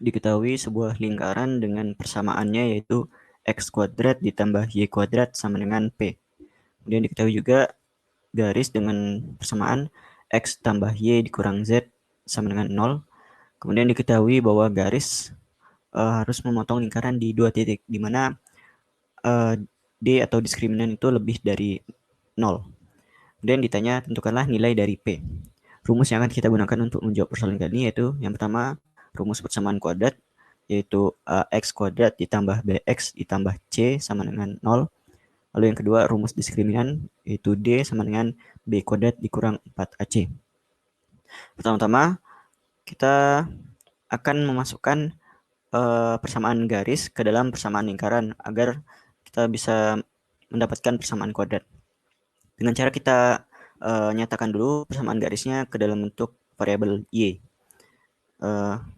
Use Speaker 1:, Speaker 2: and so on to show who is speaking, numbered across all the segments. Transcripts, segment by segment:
Speaker 1: diketahui sebuah lingkaran dengan persamaannya yaitu x kuadrat ditambah y kuadrat sama dengan p. Kemudian diketahui juga garis dengan persamaan x tambah y dikurang z sama dengan 0. Kemudian diketahui bahwa garis harus memotong lingkaran di 2 titik, di mana D atau diskriminan itu lebih dari 0. Kemudian ditanya tentukanlah nilai dari P. Rumus yang akan kita gunakan untuk menjawab persoalan kali ini yaitu yang pertama rumus persamaan kuadrat, yaitu x kuadrat ditambah bx ditambah c sama dengan 0. Lalu yang kedua rumus diskriminan, yaitu D sama dengan b kuadrat dikurang 4ac. Pertama-tama kita akan memasukkan persamaan garis ke dalam persamaan lingkaran agar kita bisa mendapatkan persamaan kuadrat. Dengan cara kita nyatakan dulu persamaan garisnya ke dalam bentuk variabel y,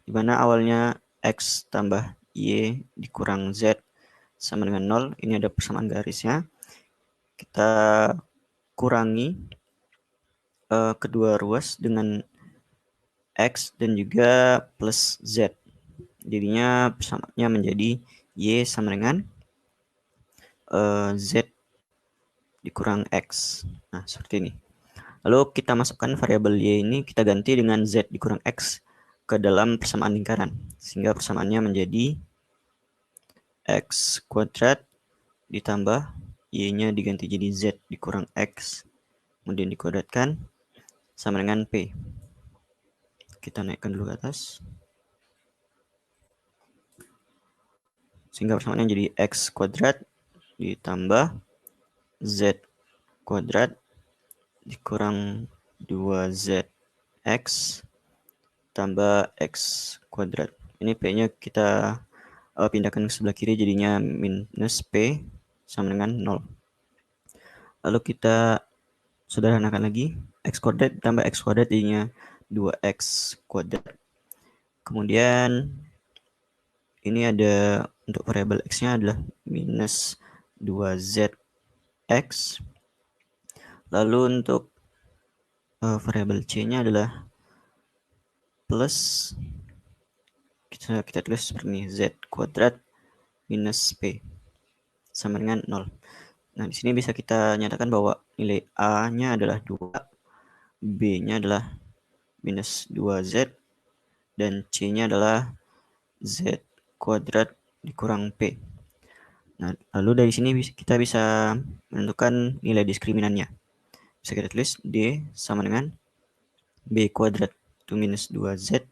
Speaker 1: di mana awalnya x tambah y dikurang z sama dengan 0. Ini ada persamaan garisnya. Kita kurangi kedua ruas dengan x dan juga plus z. Jadinya persamaannya menjadi y sama dengan z dikurang x. Nah, seperti ini. Lalu kita masukkan variabel y ini, kita ganti dengan z dikurang x ke dalam persamaan lingkaran. Sehingga persamaannya menjadi x kuadrat ditambah y-nya diganti jadi z dikurang x. Kemudian dikuadratkan sama dengan p. Kita naikkan dulu ke atas. Sehingga persamaannya jadi x kuadrat ditambah z kuadrat dikurang 2zx tambah x kuadrat. Ini p-nya kita pindahkan ke sebelah kiri, jadinya minus p sama dengan 0. Lalu kita sederhanakan lagi, x kuadrat ditambah x kuadrat jadinya 2x kuadrat. Kemudian ini ada untuk variabel x-nya adalah minus 2zx. Lalu untuk variabel c-nya adalah plus, kita tulis seperti ini, z kuadrat minus p sama dengan 0. Nah, di sini bisa kita nyatakan bahwa nilai a-nya adalah 2, b-nya adalah minus 2z, dan c-nya adalah z kuadrat dikurang p. Nah, lalu dari sini kita bisa menentukan nilai diskriminannya. Bisa kita tulis d sama dengan b kuadrat itu minus 2z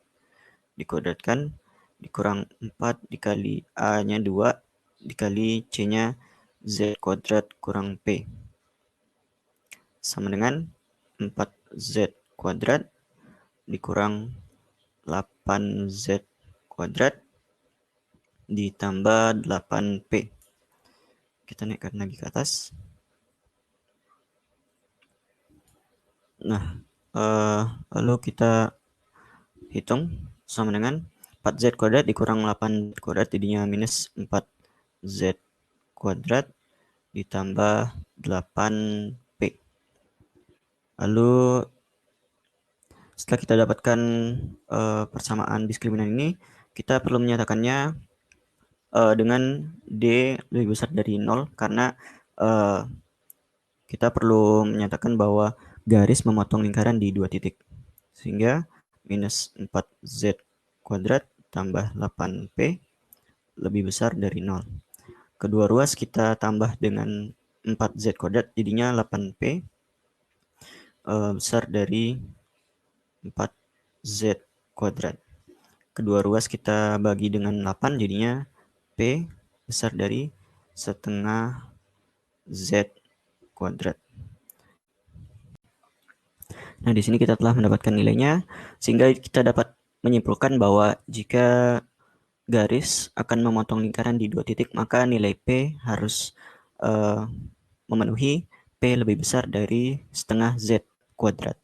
Speaker 1: dikuadratkan dikurang 4 dikali a-nya 2 dikali c-nya z kuadrat kurang p sama dengan 4z kuadrat dikurang 8z kuadrat ditambah 8p. Kita naikkan lagi ke atas. Nah, lalu kita hitung sama dengan 4z kuadrat dikurang 8z kuadrat jadinya minus 4z kuadrat ditambah 8p. Lalu setelah kita dapatkan persamaan diskriminan ini, kita perlu menyatakannya dengan D lebih besar dari 0 karena kita perlu menyatakan bahwa garis memotong lingkaran di 2 titik. Sehingga minus 4z kuadrat tambah 8p lebih besar dari 0. Kedua ruas kita tambah dengan 4z kuadrat jadinya 8p besar dari 4z kuadrat. Kedua ruas kita bagi dengan 8 jadinya p besar dari setengah z kuadrat. Nah, di sini kita telah mendapatkan nilainya, sehingga kita dapat menyimpulkan bahwa jika garis akan memotong lingkaran di 2 titik, maka nilai P harus memenuhi P lebih besar dari setengah Z kuadrat.